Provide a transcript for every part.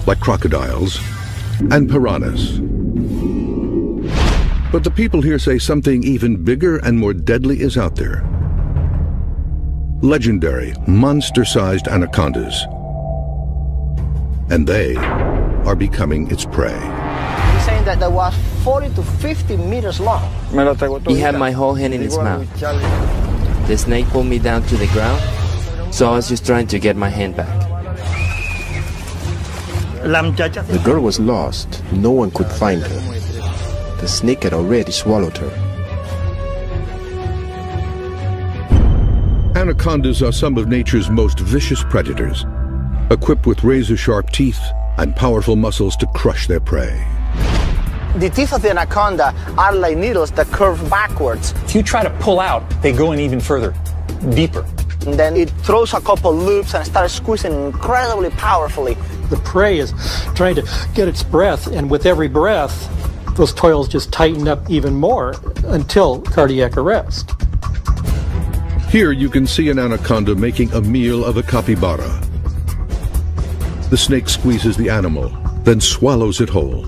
Like crocodiles and piranhas. But the people here say something even bigger and more deadly is out there. Legendary, monster-sized anacondas. And they are becoming its prey. He's saying that that was 40 to 50 meters long. He had my whole hand in his mouth. The snake pulled me down to the ground, so I was just trying to get my hand back. The girl was lost. No one could find her. The snake had already swallowed her. Anacondas are some of nature's most vicious predators, equipped with razor-sharp teeth and powerful muscles to crush their prey. The teeth of the anaconda are like needles that curve backwards. If you try to pull out, they go in even further, deeper. And then it throws a couple loops and starts squeezing incredibly powerfully. The prey is trying to get its breath, and with every breath, those coils just tighten up even more until cardiac arrest. Here you can see an anaconda making a meal of a capybara. The snake squeezes the animal, then swallows it whole.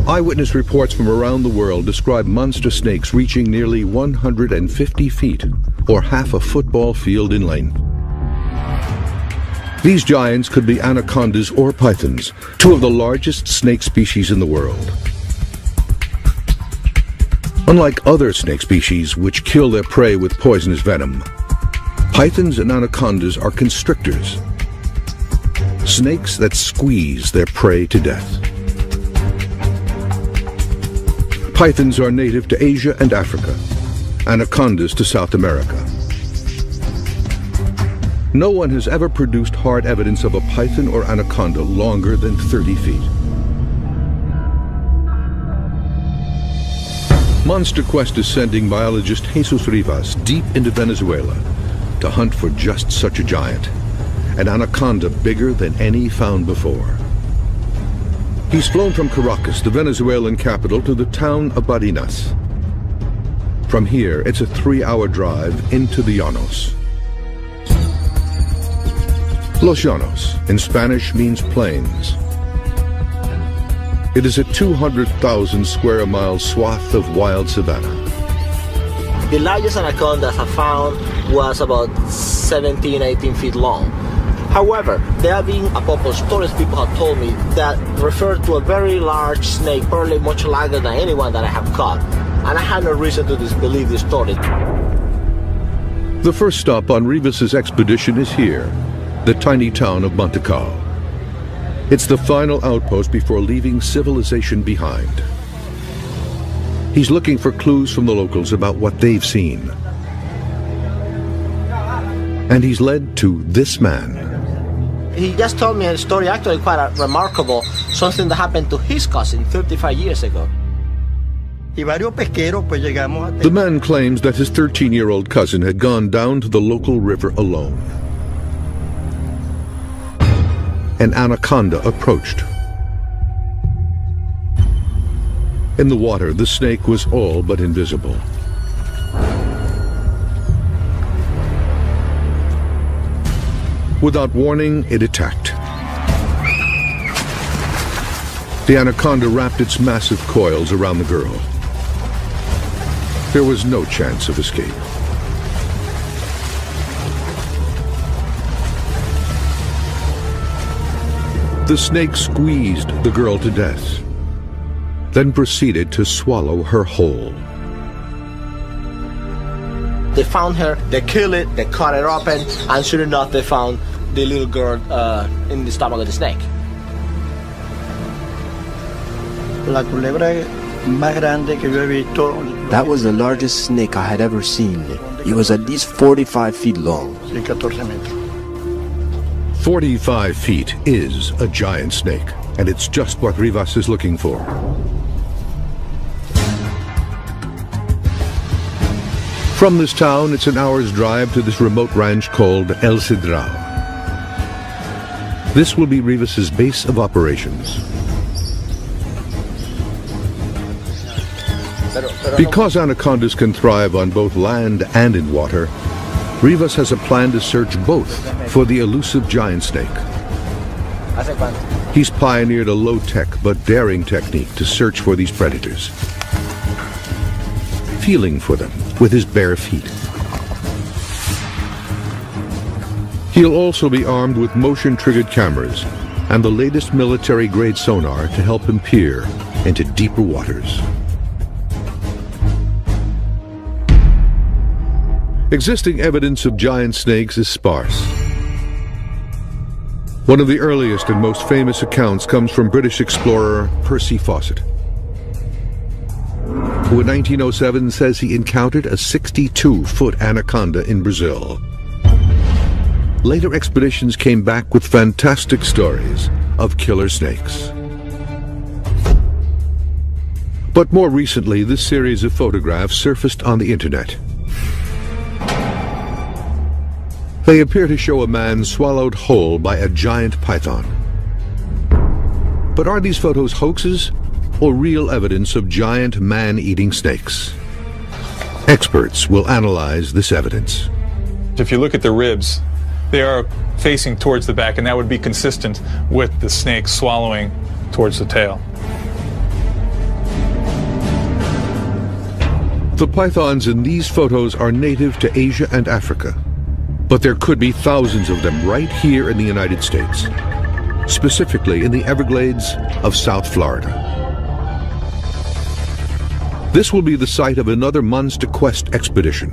Eyewitness reports from around the world describe monster snakes reaching nearly 150 feet, or half a football field in length. These giants could be anacondas or pythons, two of the largest snake species in the world. Unlike other snake species, which kill their prey with poisonous venom, pythons and anacondas are constrictors, snakes that squeeze their prey to death. Pythons are native to Asia and Africa, anacondas to South America. No one has ever produced hard evidence of a python or anaconda longer than 30 feet. Monster Quest is sending biologist Jesus Rivas deep into Venezuela to hunt for just such a giant, an anaconda bigger than any found before. He's flown from Caracas, the Venezuelan capital, to the town of Barinas. From here, it's a 3-hour drive into the Llanos. Los Llanos, in Spanish, means plains. It is a 200,000 square mile swath of wild savanna. The largest anaconda I found was about 17, 18 feet long. However, there have been a couple of stories people have told me that refer to a very large snake, probably much larger than anyone that I have caught. And I have no reason to disbelieve this story. The first stop on Rivas's expedition is here, the tiny town of Montecao. It's the final outpost before leaving civilization behind. He's looking for clues from the locals about what they've seen. And he's led to this man. He just told me a story, actually quite remarkable, something that happened to his cousin 35 years ago. The man claims that his 13-year-old cousin had gone down to the local river alone. An anaconda approached. In the water, the snake was all but invisible. Without warning, it attacked. The anaconda wrapped its massive coils around the girl. There was no chance of escape. The snake squeezed the girl to death, then proceeded to swallow her whole. They found her, they killed it, they cut it open, and sure enough they found the little girl in the stomach of the snake. That was the largest snake I had ever seen. It was at least 45 feet long. 45 feet is a giant snake, and it's just what Rivas is looking for. From this town, it's an hour's drive to this remote ranch called El Cedral. This will be Rivas's base of operations. Because anacondas can thrive on both land and in water, Rivas has a plan to search both for the elusive giant snake. He's pioneered a low-tech but daring technique to search for these predators, feeling for them with his bare feet. He'll also be armed with motion-triggered cameras and the latest military-grade sonar to help him peer into deeper waters. Existing evidence of giant snakes is sparse. One of the earliest and most famous accounts comes from British explorer Percy Fawcett, who in 1907 says he encountered a 62-foot anaconda in Brazil. Later expeditions came back with fantastic stories of killer snakes. But more recently, this series of photographs surfaced on the internet. They appear to show a man swallowed whole by a giant python. But are these photos hoaxes or real evidence of giant man-eating snakes? Experts will analyze this evidence. If you look at the ribs, they are facing towards the back, and that would be consistent with the snake swallowing towards the tail. The pythons in these photos are native to Asia and Africa, but there could be thousands of them right here in the United States, specifically in the Everglades of South Florida. This will be the site of another monster quest expedition.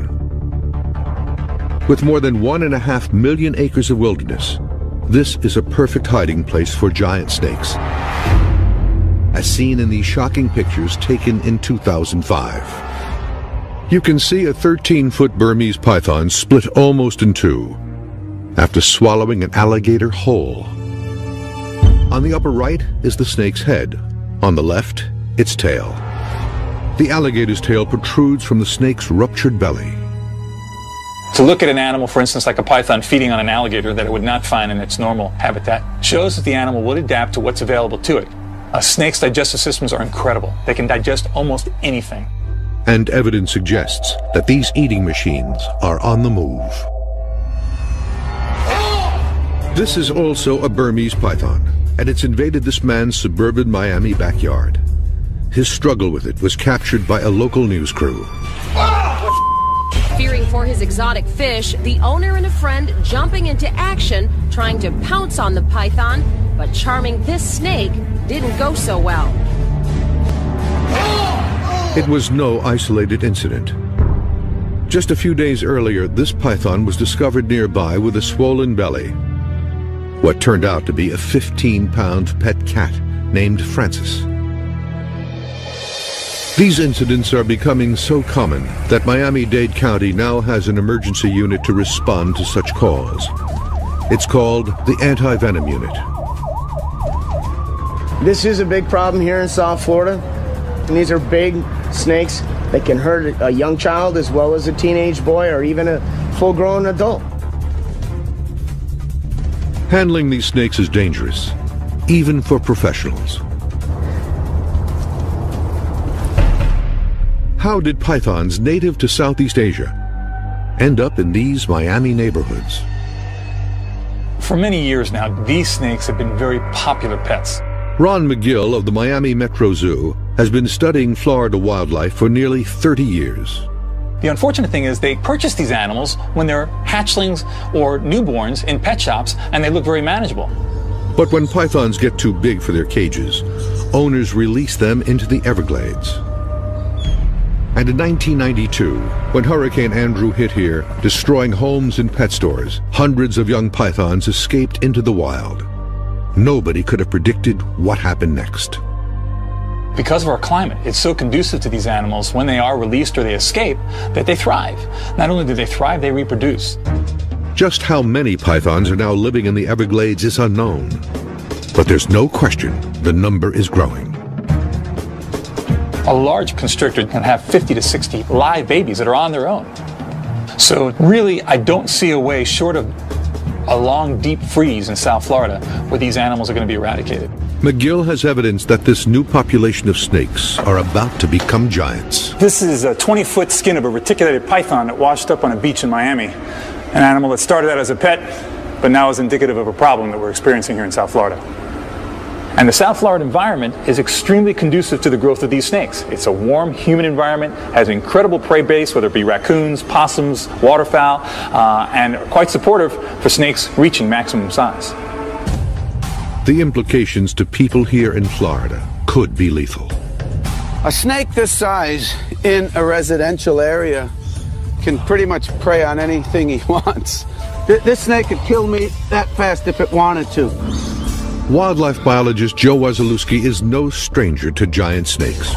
With more than 1.5 million acres of wilderness, this is a perfect hiding place for giant snakes, as seen in these shocking pictures taken in 2005. You can see a 13-foot Burmese python split almost in two after swallowing an alligator whole. On the upper right is the snake's head. On the left, its tail. The alligator's tail protrudes from the snake's ruptured belly. To look at an animal, for instance, like a python feeding on an alligator that it would not find in its normal habitat, shows that the animal would adapt to what's available to it. A snake's digestive systems are incredible. They can digest almost anything. And evidence suggests that these eating machines are on the move. This is also a Burmese python, and it's invaded this man's suburban Miami backyard. His struggle with it was captured by a local news crew. Fearing for his exotic fish, the owner and a friend jumping into action, trying to pounce on the python, but charming this snake didn't go so well. It was no isolated incident. Just a few days earlier, this python was discovered nearby with a swollen belly, what turned out to be a 15-pound pet cat named Francis. These incidents are becoming so common that Miami-Dade County now has an emergency unit to respond to such calls. It's called the Anti-Venom Unit. This is a big problem here in South Florida, and these are big snakes that can hurt a young child as well as a teenage boy or even a full-grown adult. Handling these snakes is dangerous, even for professionals. How did pythons native to Southeast Asia end up in these Miami neighborhoods? For many years now, these snakes have been very popular pets. Ron McGill of the Miami Metro Zoo has been studying Florida wildlife for nearly 30 years. The unfortunate thing is they purchase these animals when they're hatchlings or newborns in pet shops, and they look very manageable. But when pythons get too big for their cages, owners release them into the Everglades. And in 1992, when Hurricane Andrew hit here, destroying homes and pet stores, hundreds of young pythons escaped into the wild. Nobody could have predicted what happened next. Because of our climate, it's so conducive to these animals when they are released or they escape that they thrive. Not only do they thrive, they reproduce. Just how many pythons are now living in the Everglades is unknown. But there's no question the number is growing. A large constrictor can have 50 to 60 live babies that are on their own. So really, I don't see a way short of a long, deep freeze in South Florida where these animals are going to be eradicated. McGill has evidence that this new population of snakes are about to become giants. This is a 20-foot skin of a reticulated python that washed up on a beach in Miami. An animal that started out as a pet, but now is indicative of a problem that we're experiencing here in South Florida. And the South Florida environment is extremely conducive to the growth of these snakes. It's a warm, humid environment, has an incredible prey base, whether it be raccoons, possums, waterfowl, and quite supportive for snakes reaching maximum size. The implications to people here in Florida could be lethal. A snake this size in a residential area can pretty much prey on anything he wants. This snake could kill me that fast if it wanted to. Wildlife biologist Joe Wasilewski is no stranger to giant snakes.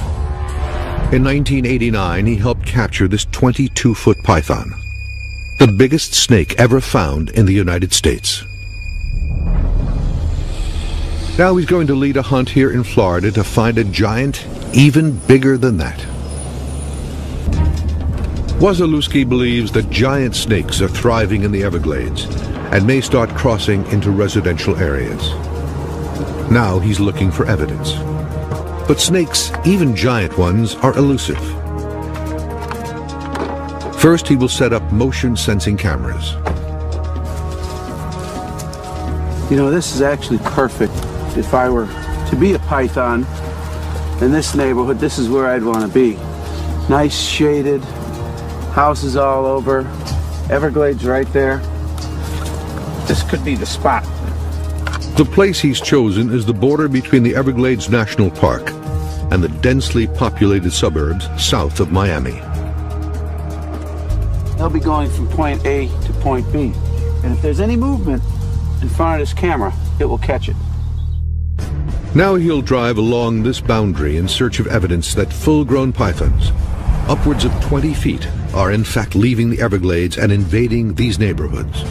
In 1989, he helped capture this 22-foot python, the biggest snake ever found in the United States. Now he's going to lead a hunt here in Florida to find a giant even bigger than that. Wasilewski believes that giant snakes are thriving in the Everglades and may start crossing into residential areas. Now he's looking for evidence. But snakes, even giant ones, are elusive. First, he will set up motion-sensing cameras. You know, this is actually perfect. If I were to be a python in this neighborhood, this is where I'd want to be. Nice shaded, houses all over, Everglades right there. This could be the spot. The place he's chosen is the border between the Everglades National Park and the densely populated suburbs south of Miami. They'll be going from point A to point B. And if there's any movement in front of this camera, it will catch it. Now he'll drive along this boundary in search of evidence that full-grown pythons, upwards of 20 feet, are in fact leaving the Everglades and invading these neighborhoods.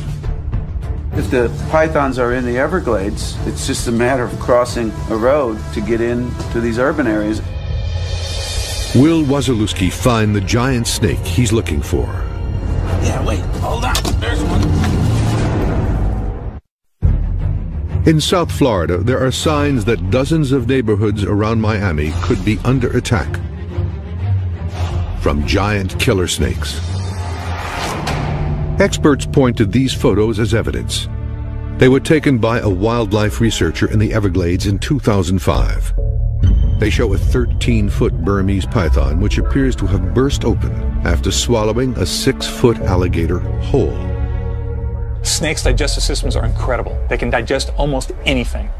If the pythons are in the Everglades, it's just a matter of crossing a road to get into these urban areas. Will Wasilewski find the giant snake he's looking for? Yeah, wait, hold on, there's one. In South Florida, there are signs that dozens of neighborhoods around Miami could be under attack from giant killer snakes. Experts point to these photos as evidence. They were taken by a wildlife researcher in the Everglades in 2005. They show a 13-foot Burmese python which appears to have burst open after swallowing a 6-foot alligator whole. Snakes' digestive systems are incredible. They can digest almost anything.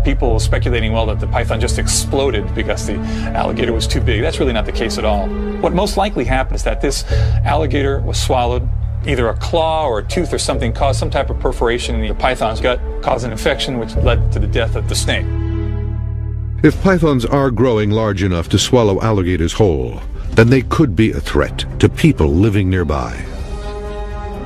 People speculating, well, that the python just exploded because the alligator was too big. That's really not the case at all. What most likely happened is that this alligator was swallowed. Either a claw or a tooth or something caused some type of perforation in the python's gut, caused an infection which led to the death of the snake. If pythons are growing large enough to swallow alligators whole, then they could be a threat to people living nearby.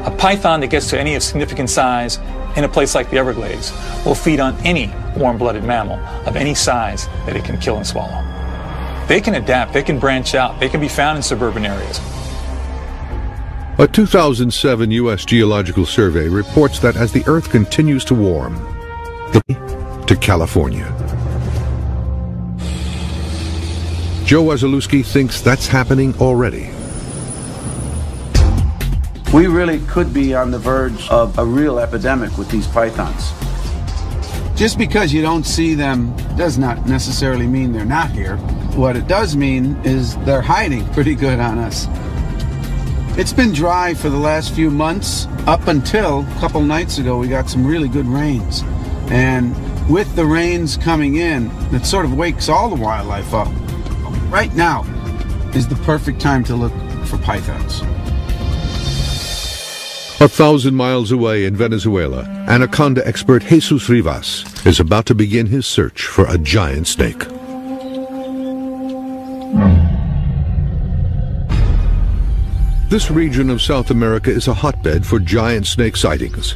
A python that gets to any significant size in a place like the Everglades will feed on any warm-blooded mammal of any size that it can kill and swallow. They can adapt, they can branch out, they can be found in suburban areas. A 2007 U.S. Geological Survey reports that as the Earth continues to warm, to California. Joe Wasilewski thinks that's happening already. We really could be on the verge of a real epidemic with these pythons. Just because you don't see them does not necessarily mean they're not here. What it does mean is they're hiding pretty good on us. It's been dry for the last few months. Up until a couple nights ago, we got some really good rains. And with the rains coming in, that sort of wakes all the wildlife up. Right now is the perfect time to look for pythons. 1,000 miles away in Venezuela, Anaconda expert Jesus Rivas is about to begin his search for a giant snake. This region of South America is a hotbed for giant snake sightings.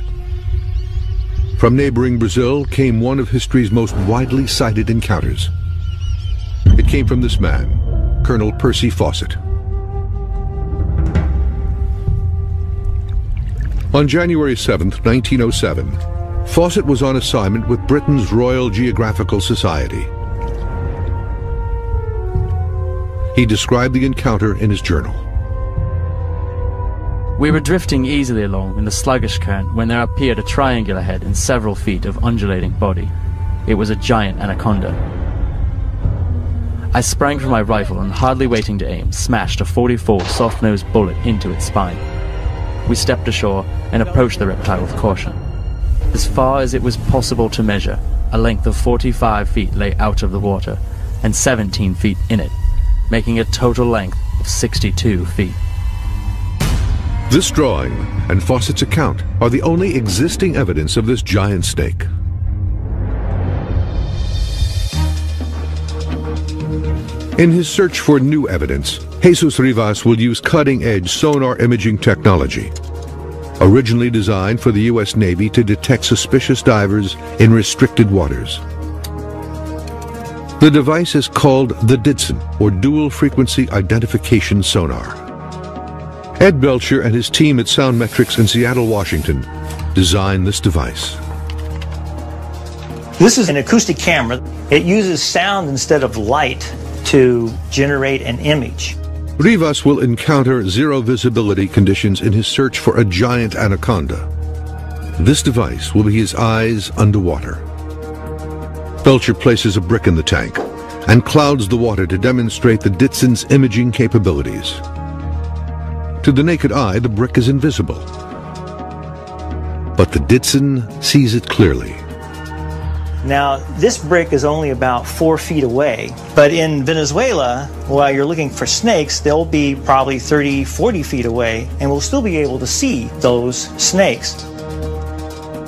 From neighboring Brazil came one of history's most widely cited encounters. It came from this man, Colonel Percy Fawcett. On January 7, 1907, Fawcett was on assignment with Britain's Royal Geographical Society. He described the encounter in his journal. We were drifting easily along in the sluggish current when there appeared a triangular head and several feet of undulating body. It was a giant anaconda. I sprang for my rifle and, hardly waiting to aim, smashed a .44 soft-nosed bullet into its spine. We stepped ashore and approached the reptile with caution. As far as it was possible to measure, a length of 45 feet lay out of the water and 17 feet in it, making a total length of 62 feet. This drawing and Fawcett's account are the only existing evidence of this giant snake. In his search for new evidence, Jesus Rivas will use cutting-edge sonar imaging technology, originally designed for the U.S. Navy to detect suspicious divers in restricted waters. The device is called the DIDSON, or Dual Frequency Identification Sonar. Ed Belcher and his team at Soundmetrics in Seattle, Washington, designed this device. This is an acoustic camera. It uses sound instead of light to generate an image. Rivas will encounter zero visibility conditions in his search for a giant anaconda. This device will be his eyes underwater. Belcher places a brick in the tank and clouds the water to demonstrate the DIDSON's imaging capabilities. To the naked eye, the brick is invisible, but the DIDSON sees it clearly. Now, this brick is only about 4 feet away, but in Venezuela, while you're looking for snakes, they'll be probably 30, 40 feet away, and we'll still be able to see those snakes.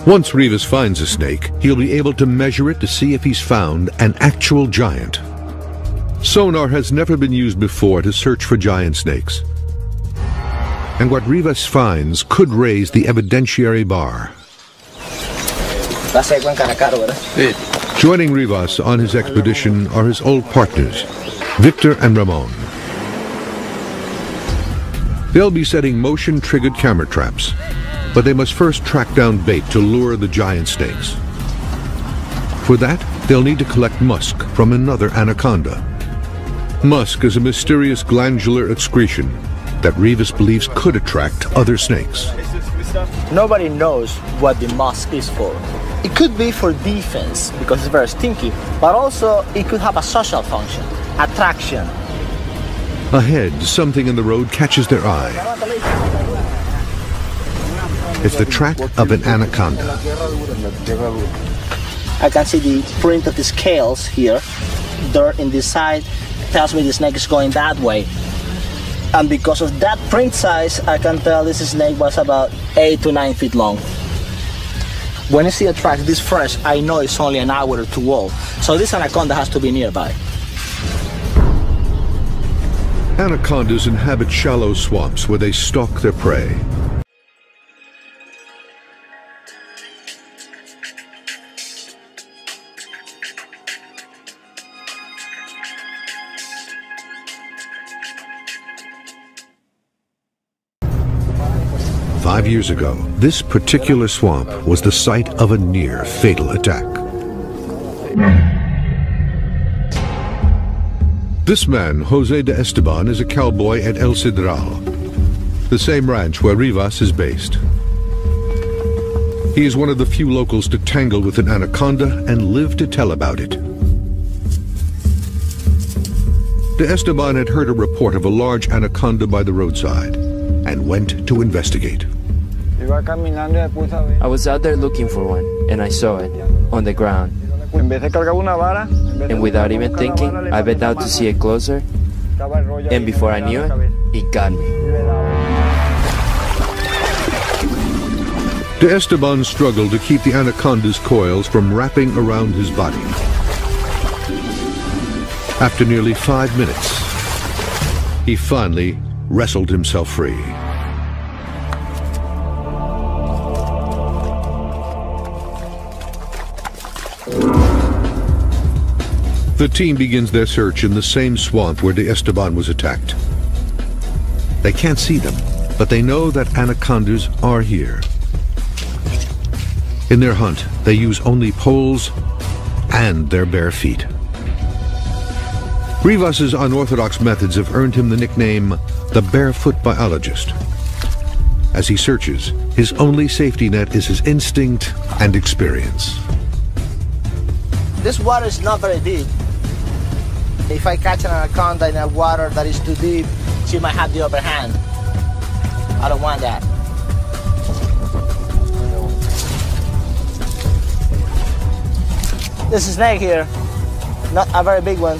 Once Rivas finds a snake, he'll be able to measure it to see if he's found an actual giant. Sonar has never been used before to search for giant snakes, and what Rivas finds could raise the evidentiary bar. Joining Rivas on his expedition are his old partners, Victor and Ramon. They'll be setting motion-triggered camera traps, but they must first track down bait to lure the giant snakes. For that, they'll need to collect musk from another anaconda. Musk is a mysterious glandular excretion that Rivas believes could attract other snakes. Nobody knows what the musk is for. It could be for defense because it's very stinky, but also it could have a social function, attraction. Ahead, something in the road catches their eye. It's the track of an anaconda. I can see the print of the scales here. Dirt in this side tells me the snake is going that way. And because of that print size, I can tell this snake was about 8 to 9 feet long. When I see a track this fresh, I know it's only an hour or two old. So this anaconda has to be nearby. Anacondas inhabit shallow swamps where they stalk their prey. Five years ago, this particular swamp was the site of a near-fatal attack. This man, Jose de Esteban, is a cowboy at El Cedral, the same ranch where Rivas is based. He is one of the few locals to tangle with an anaconda and live to tell about it. De Esteban had heard a report of a large anaconda by the roadside and went to investigate. I was out there looking for one, and I saw it, on the ground, And without even thinking, I bent down to see it closer, and before I knew it, it got me. De Esteban struggled to keep the anaconda's coils from wrapping around his body. After nearly 5 minutes, he finally wrestled himself free. The team begins their search in the same swamp where De Esteban was attacked. They can't see them, but they know that anacondas are here. In their hunt, they use only poles and their bare feet. Rivas's unorthodox methods have earned him the nickname the Barefoot Biologist. As he searches, his only safety net is his instinct and experience. This water is not very deep. If I catch an anaconda in a water that is too deep, she might have the upper hand. I don't want that. There's a snake here, not a very big one.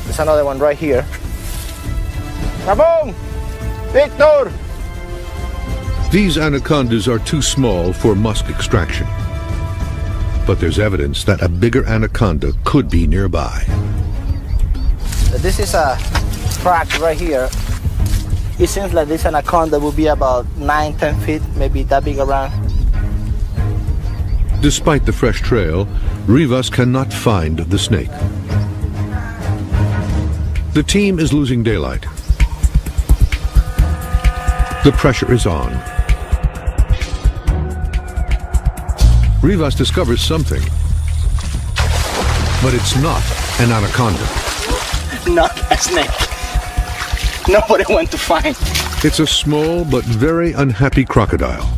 There's another one right here. Rabong! Victor! These anacondas are too small for musk extraction. But there's evidence that a bigger anaconda could be nearby. This is a crack right here. It seems like this anaconda will be about 9-10 feet, maybe that big around. Despite the fresh trail, Rivas cannot find the snake. The team is losing daylight. The pressure is on. Rivas discovers something, but it's not an anaconda. Not a snake. Not what I want to find. It's a small but very unhappy crocodile.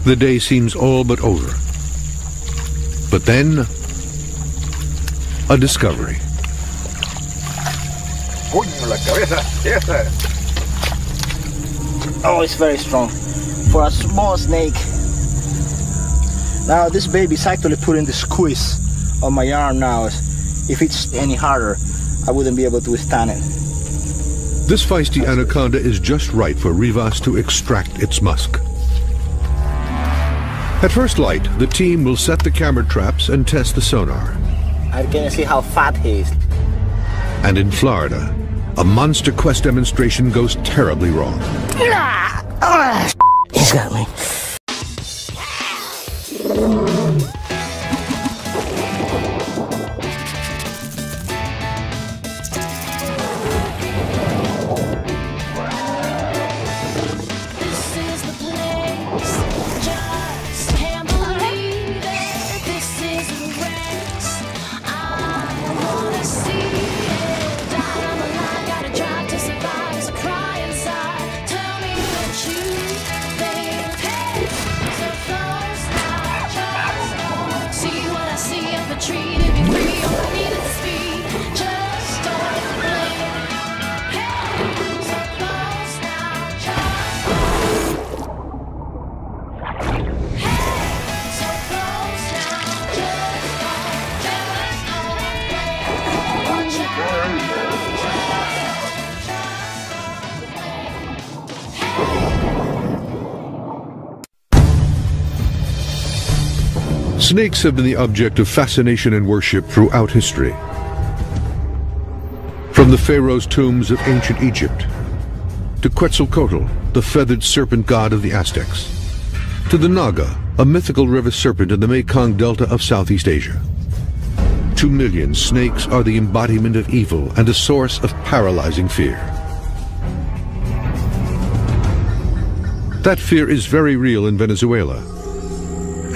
The day seems all but over. But then, a discovery. Oh, it's very strong. For a small snake. Now this baby is actually putting the squeeze on my arm now. If it's any harder, I wouldn't be able to withstand it. This feisty anaconda is just right for Rivas to extract its musk. At first light, the team will set the camera traps and test the sonar. I can see how fat he is. And in Florida, a monster quest demonstration goes terribly wrong. He's got me. Snakes have been the object of fascination and worship throughout history. From the pharaoh's tombs of ancient Egypt, to Quetzalcoatl, the feathered serpent god of the Aztecs, to the Naga, a mythical river serpent in the Mekong Delta of Southeast Asia. 2 million snakes are the embodiment of evil and a source of paralyzing fear. That fear is very real in Venezuela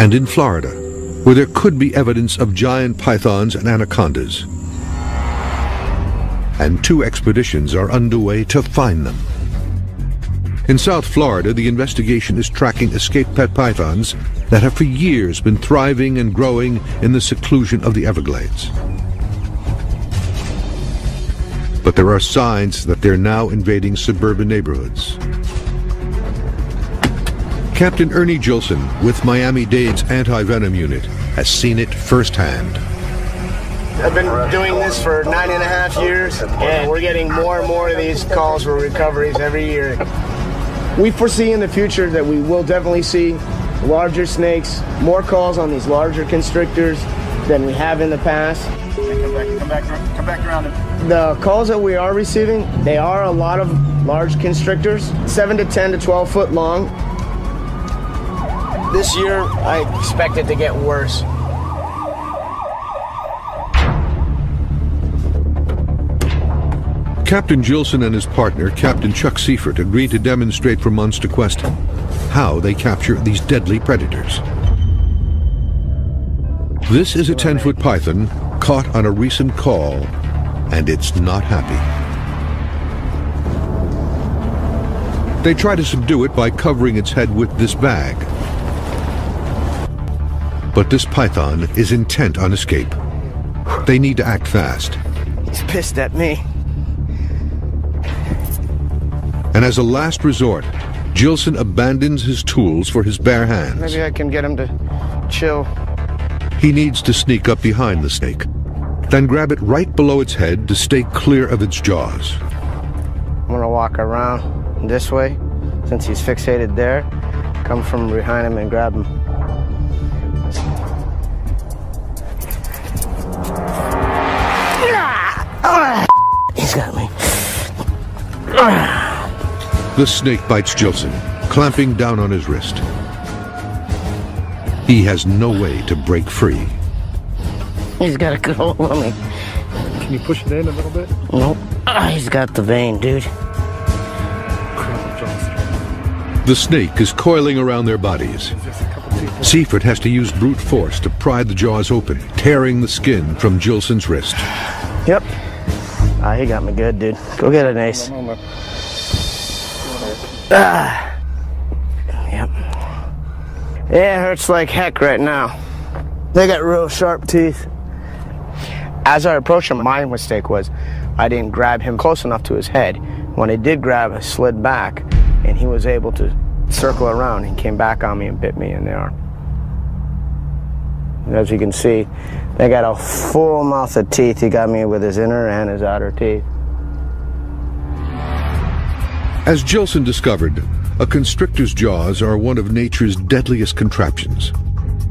and in Florida, where there could be evidence of giant pythons and anacondas. And 2 expeditions are underway to find them. In South Florida, the investigation is tracking escaped pet pythons that have for years been thriving and growing in the seclusion of the Everglades. But there are signs that they're now invading suburban neighborhoods. Captain Ernie Gilson, with Miami-Dade's anti-venom unit, has seen it firsthand. I've been doing this for 9.5 years, and we're getting more and more of these calls for recoveries every year. We foresee in the future that we will definitely see larger snakes, more calls on these larger constrictors than we have in the past. Come back around. The calls that we are receiving, they are a lot of large constrictors, 7 to 10 to 12 foot long. This year, I expect it to get worse. Captain Gilson and his partner, Captain Chuck Seifert, agreed to demonstrate for months to Quest how they capture these deadly predators. This is a 10-foot python caught on a recent call, and it's not happy. They try to subdue it by covering its head with this bag. But this python is intent on escape. They need to act fast. He's pissed at me. And as a last resort, Gilson abandons his tools for his bare hands. Maybe I can get him to chill. He needs to sneak up behind the snake, then grab it right below its head to stay clear of its jaws. I'm gonna walk around this way, since he's fixated there. Come from behind him and grab him. He's got me. The snake bites Gilson, clamping down on his wrist. He has no way to break free. He's got a good hold on me. Can you push it in a little bit? Nope. He's got the vein, dude. The snake is coiling around their bodies. Seifert has to use brute force to pry the jaws open, tearing the skin from Gilson's wrist. Yep. He got me good, dude. Go get an ace. Yep. Yeah, it hurts like heck right now. They got real sharp teeth. As I approached him, my mistake was I didn't grab him close enough to his head. When I did grab, I slid back, and he was able to circle around. He came back on me and bit me in the arm. And as you can see, they got a full mouth of teeth. He got me with his inner and his outer teeth. As Gilson discovered, a constrictor's jaws are one of nature's deadliest contraptions.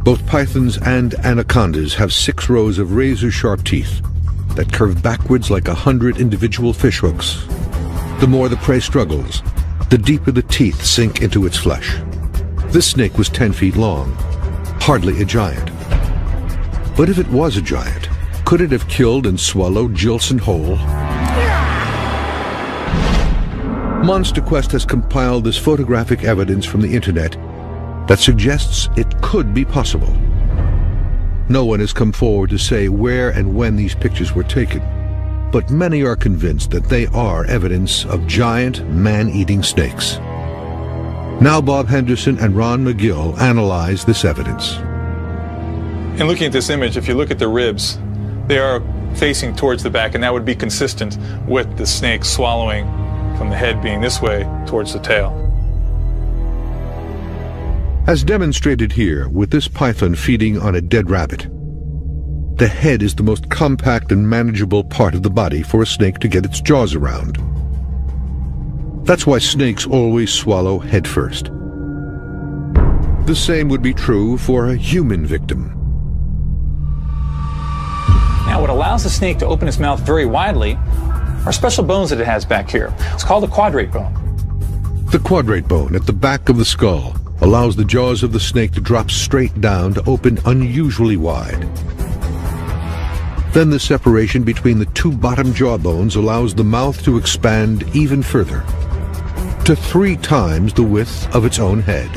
Both pythons and anacondas have 6 rows of razor-sharp teeth that curve backwards like 100 individual fishhooks. The more the prey struggles, the deeper the teeth sink into its flesh. This snake was 10 feet long, hardly a giant. But if it was a giant, could it have killed and swallowed Gilson whole? Monster Quest has compiled this photographic evidence from the internet that suggests it could be possible. No one has come forward to say where and when these pictures were taken, but many are convinced that they are evidence of giant man-eating snakes. Now Bob Henderson and Ron McGill analyze this evidence. In looking at this image, if you look at the ribs, they are facing towards the back, and that would be consistent with the snake swallowing from the head being this way towards the tail. As demonstrated here with this python feeding on a dead rabbit, the head is the most compact and manageable part of the body for a snake to get its jaws around. That's why snakes always swallow head first. The same would be true for a human victim. Now, what allows the snake to open its mouth very widely are special bones that it has back here. It's called the quadrate bone. The quadrate bone at the back of the skull allows the jaws of the snake to drop straight down to open unusually wide. Then the separation between the 2 bottom jaw bones allows the mouth to expand even further, to 3 times the width of its own head.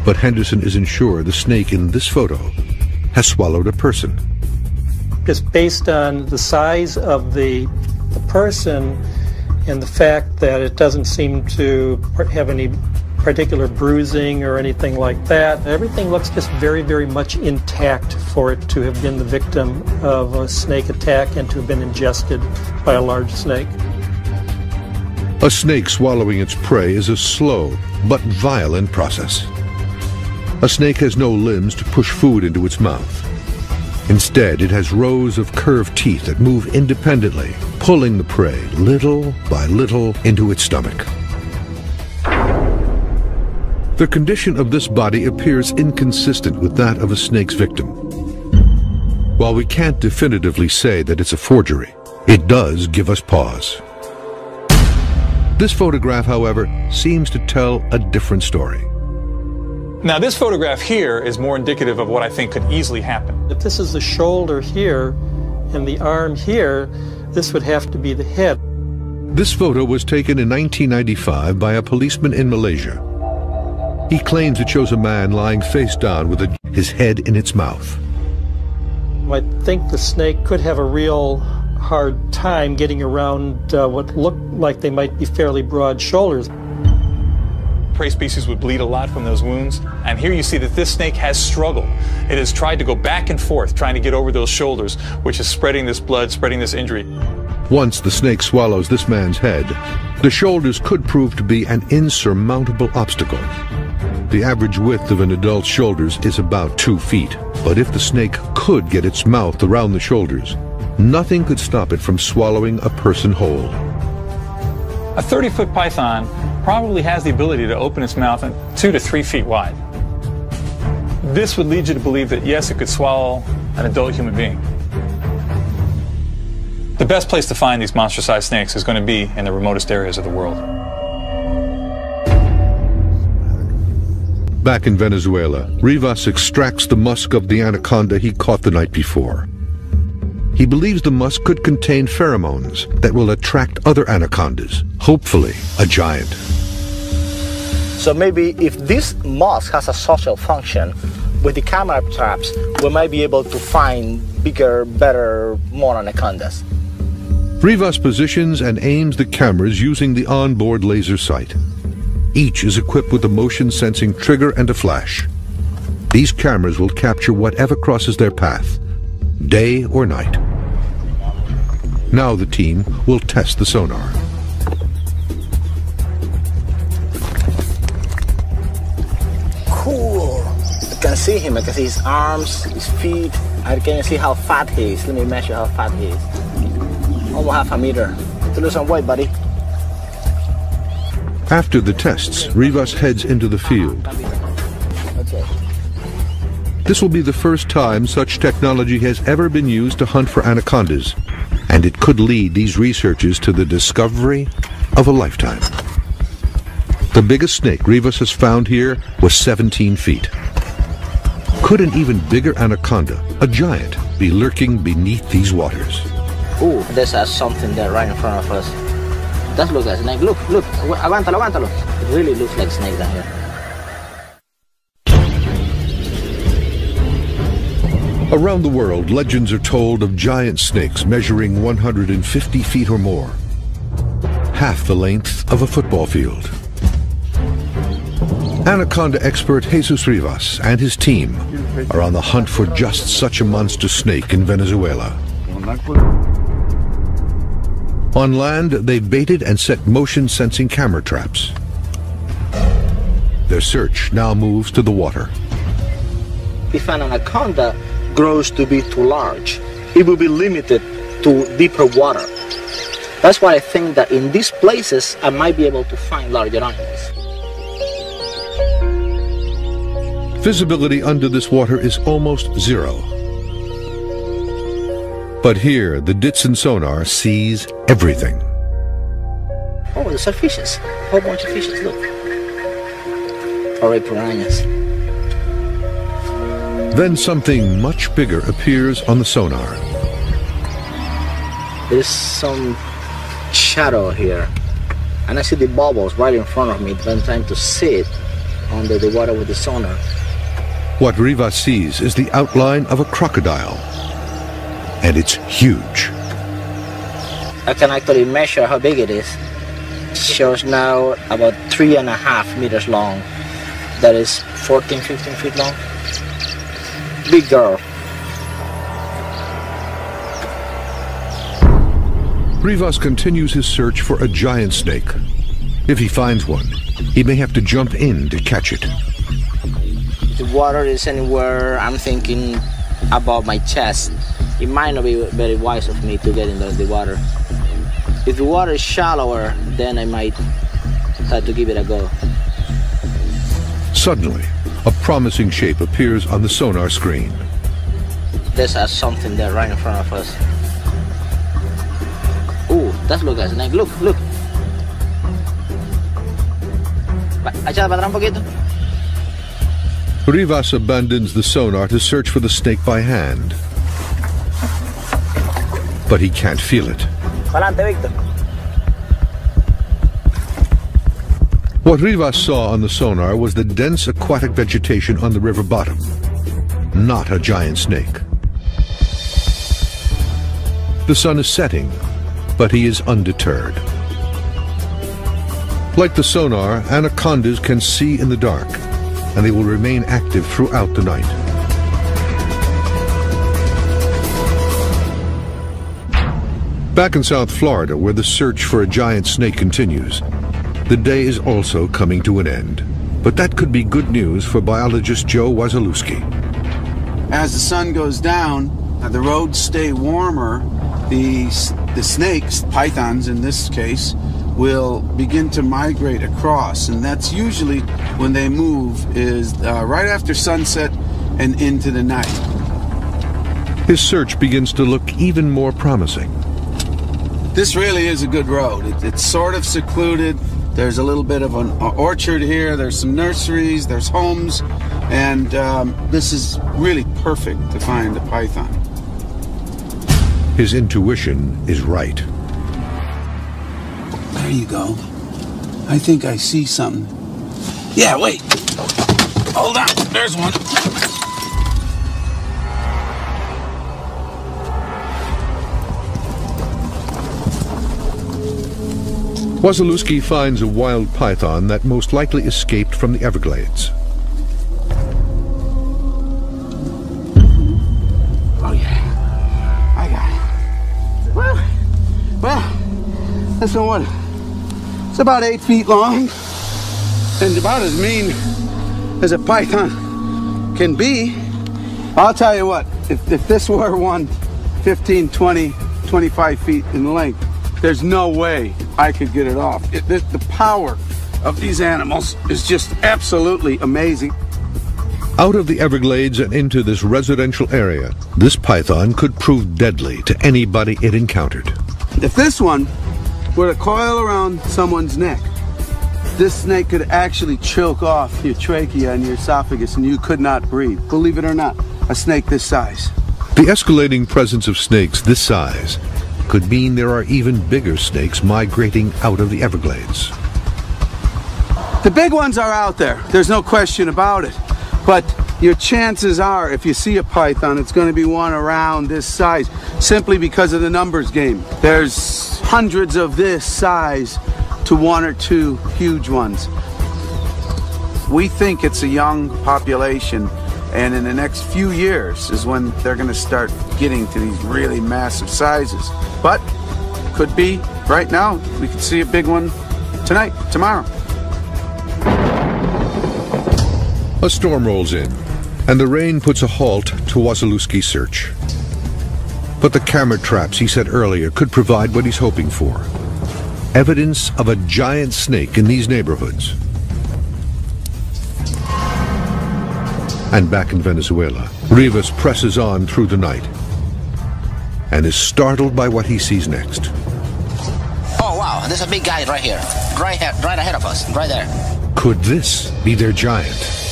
But Henderson isn't sure the snake in this photo has swallowed a person. Just based on the size of the person and the fact that it doesn't seem to have any particular bruising or anything like that. Everything looks just very, very much intact for it to have been the victim of a snake attack and to have been ingested by a large snake. A snake swallowing its prey is a slow but violent process. A snake has no limbs to push food into its mouth. Instead, it has rows of curved teeth that move independently, pulling the prey little by little into its stomach. The condition of this body appears inconsistent with that of a snake's victim. While we can't definitively say that it's a forgery, it does give us pause. This photograph, however, seems to tell a different story. Now, this photograph here is more indicative of what I think could easily happen. If this is the shoulder here and the arm here, this would have to be the head. This photo was taken in 1995 by a policeman in Malaysia. He claims it shows a man lying face down with his head in its mouth. I think the snake could have a real hard time getting around what looked like they might be fairly broad shoulders. Prey species would bleed a lot from those wounds, and here you see that this snake has struggled. It has tried to go back and forth, trying to get over those shoulders, which is spreading this blood, spreading this injury. Once the snake swallows this man's head, the shoulders could prove to be an insurmountable obstacle. The average width of an adult's shoulders is about 2 feet, but if the snake could get its mouth around the shoulders, nothing could stop it from swallowing a person whole. A 30-foot python probably has the ability to open its mouth 2 to 3 feet wide. This would lead you to believe that, yes, it could swallow an adult human being. The best place to find these monster-sized snakes is going to be in the remotest areas of the world. Back in Venezuela, Rivas extracts the musk of the anaconda he caught the night before. He believes the musk could contain pheromones that will attract other anacondas, hopefully a giant. So maybe if this musk has a social function, with the camera traps, we might be able to find bigger, better, more anacondas. Rivas positions and aims the cameras using the onboard laser sight. Each is equipped with a motion-sensing trigger and a flash. These cameras will capture whatever crosses their path, day or night. Now the team will test the sonar. Cool. I can see him. I can see his arms, his feet. I can see how fat he is. Let me measure how fat he is. Almost half a meter. To lose some weight, buddy. After the tests, Rivas heads into the field. Okay. This will be the first time such technology has ever been used to hunt for anacondas, and it could lead these researchers to the discovery of a lifetime. The biggest snake Rivas has found here was 17 feet. Could an even bigger anaconda, a giant, be lurking beneath these waters? Ooh, there's something there right in front of us. That looks like a snake. Look, look. Aguántalo, aguántalo. It really looks like a snake down here. Around the world, legends are told of giant snakes measuring 150 feet or more, half the length of a football field. Anaconda expert Jesus Rivas and his team are on the hunt for just such a monster snake in Venezuela. On land, they've baited and set motion-sensing camera traps. Their search now moves to the water. If an anaconda grows to be too large, it will be limited to deeper water. That's why I think that in these places, I might be able to find larger animals. Visibility under this water is almost zero. But here, the Ditson sonar sees everything. Oh, there's fishes. A whole bunch of fishes, look. Or piranhas. Then something much bigger appears on the sonar. There's some shadow here. And I see the bubbles right in front of me, but I'm trying to see it under the water with the sonar. What Rivas sees is the outline of a crocodile. And it's huge. I can actually measure how big it is. It shows now about 3.5 meters long. That is 14, 15 feet long. Big girl. Rivas continues his search for a giant snake. If he finds one, he may have to jump in to catch it. If the water is anywhere, I'm thinking above my chest, it might not be very wise of me to get into the water. If the water is shallower, then I might have to give it a go. Suddenly, a promising shape appears on the sonar screen. There's something there right in front of us. Ooh, that looks like a snake. Look, look. Échate para atrás un poquito. Rivas abandons the sonar to search for the snake by hand. But he can't feel it. Adelante, Víctor. What Rivas saw on the sonar was the dense aquatic vegetation on the river bottom, not a giant snake. The sun is setting, but he is undeterred. Like the sonar, anacondas can see in the dark, and they will remain active throughout the night. Back in South Florida, where the search for a giant snake continues, the day is also coming to an end. But that could be good news for biologist Joe Wasilewski. As the sun goes down, the roads stay warmer, the snakes, pythons in this case, will begin to migrate across, and that's usually when they move is right after sunset and into the night. His search begins to look even more promising. This really is a good road. It's sort of secluded. There's a little bit of an orchard here. There's some nurseries, there's homes, and this is really perfect to find a python. His intuition is right. There you go. I think I see something. Yeah, wait. Hold on. There's one. Wasilewski finds a wild python that most likely escaped from the Everglades. Oh yeah, I got it. Well, this one, it's about 8 feet long and about as mean as a python can be. I'll tell you what, if this were one 15, 20, 25 feet in length, there's no way I could get it off. The power of these animals is just absolutely amazing. Out of the Everglades and into this residential area, this python could prove deadly to anybody it encountered. If this one were to coil around someone's neck, this snake could actually choke off your trachea and your esophagus and you could not breathe. Believe it or not, a snake this size. The escalating presence of snakes this size could mean there are even bigger snakes migrating out of the Everglades. The big ones are out there, there's no question about it. But your chances are, if you see a python, it's going to be one around this size, simply because of the numbers game. There's hundreds of this size to 1 or 2 huge ones. We think it's a young population, and in the next few years is when they're going to start getting to these really massive sizes. But could be right now. We could see a big one tonight, tomorrow. A storm rolls in, and the rain puts a halt to Wasilewski's search. But the camera traps he set earlier could provide what he's hoping for: evidence of a giant snake in these neighborhoods. And back in Venezuela, Rivas presses on through the night and is startled by what he sees next. Oh wow, there's a big guy right here. Right ahead of us, right there. Could this be their giant?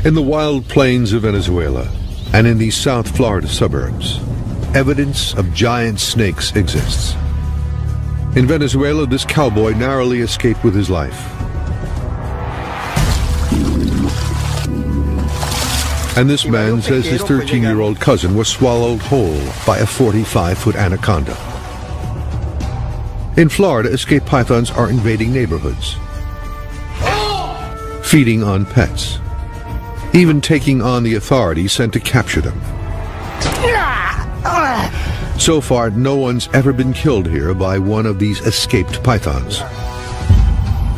In the wild plains of Venezuela and in these South Florida suburbs, evidence of giant snakes exists. In Venezuela, this cowboy narrowly escaped with his life. And this man says his 13-year-old cousin was swallowed whole by a 45-foot anaconda. In Florida, escaped pythons are invading neighborhoods, feeding on pets, even taking on the authorities sent to capture them. So far, no one's ever been killed here by one of these escaped pythons.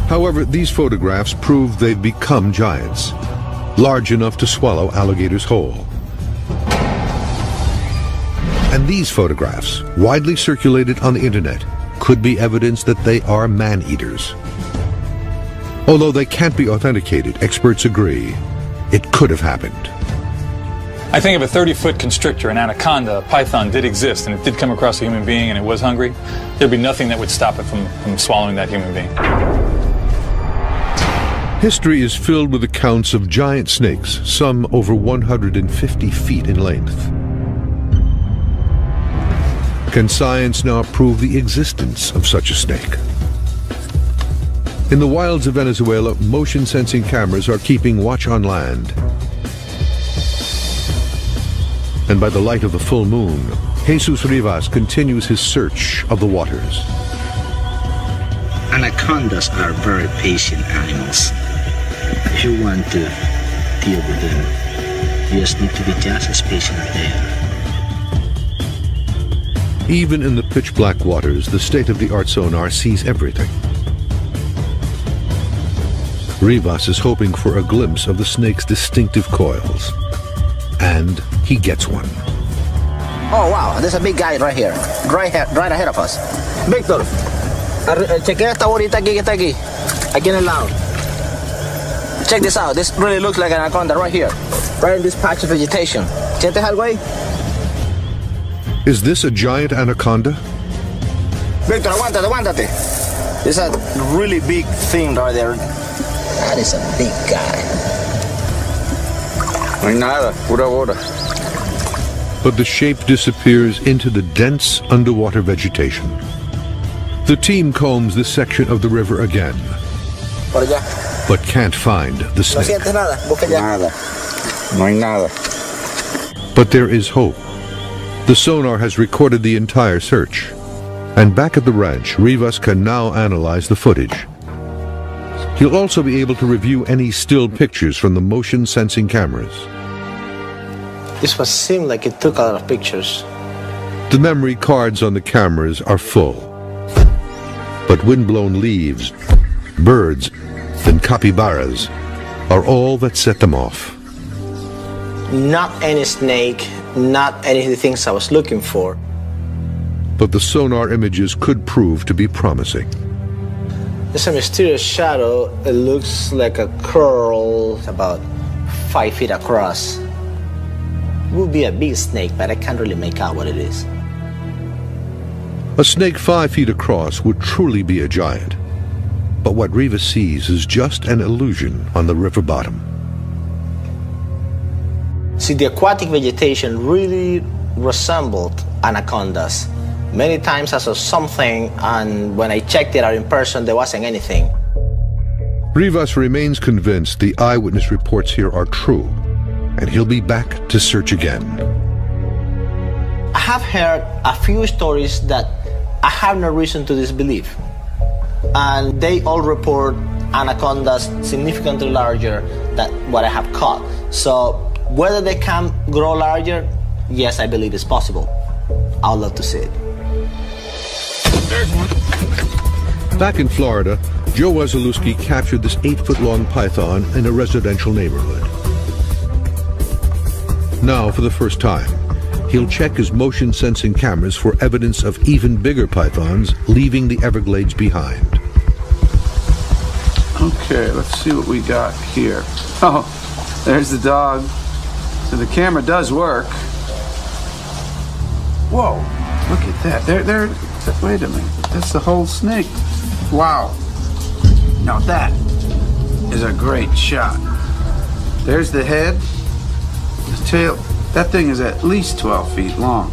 However, these photographs prove they've become giants, large enough to swallow alligators whole. And these photographs, widely circulated on the internet, could be evidence that they are man-eaters. Although they can't be authenticated, experts agree it could have happened. I think if a 30-foot constrictor, an anaconda, a python did exist, and it did come across a human being and it was hungry, there'd be nothing that would stop it from swallowing that human being. History is filled with accounts of giant snakes, some over 150 feet in length. Can science now prove the existence of such a snake? In the wilds of Venezuela, motion-sensing cameras are keeping watch on land. And by the light of the full moon, Jesus Rivas continues his search of the waters. Anacondas are very patient animals. If you want to deal with them, you just need to be just as patient as they are. Even in the pitch-black waters, the state-of-the-art sonar sees everything. Rivas is hoping for a glimpse of the snake's distinctive coils. And he gets one. Oh wow, there's a big guy right here, right ahead of us. Víctor, chequea esta bolita aquí que está aquí en el lado. Check this out, this really looks like an anaconda right here, right in this patch of vegetation. ¿Sientes algo ahí? Is this a giant anaconda? Víctor, aguántate. There's a really big thing right there. That is a big guy. No hay nada, pura bola. But the shape disappears into the dense underwater vegetation. The team combs this section of the river again, Por allá. but can't find the No snake. sientes nada, busca allá. Nada. No hay nada. But there is hope. The sonar has recorded the entire search. And back at the ranch, Rivas can now analyze the footage. He'll also be able to review any still pictures from the motion-sensing cameras. This was seemed like it took a lot of pictures. The memory cards on the cameras are full. But windblown leaves, birds, and capybaras are all that set them off. Not any snake, not any of the things I was looking for. But the sonar images could prove to be promising. There's a mysterious shadow. It looks like a curl about 5 feet across. It would be a big snake, but I can't really make out what it is. A snake 5 feet across would truly be a giant. But what Rivas sees is just an illusion on the river bottom. See, the aquatic vegetation really resembled anacondas. Many times I saw something, and when I checked it out in person, there wasn't anything. Rivas remains convinced the eyewitness reports here are true, and he'll be back to search again. I have heard a few stories that I have no reason to disbelieve, and they all report anacondas significantly larger than what I have caught. So whether they can grow larger, yes, I believe it's possible. I'd love to see it. Back in Florida, Joe Wazalewski captured this 8-foot-long python in a residential neighborhood. Now, for the first time, he'll check his motion-sensing cameras for evidence of even bigger pythons leaving the Everglades behind. Okay, let's see what we got here. Oh, there's the dog. So the camera does work. Whoa, look at that. Wait a minute. That's the whole snake. Wow. Now that is a great shot. There's the head, the tail. That thing is at least 12 feet long.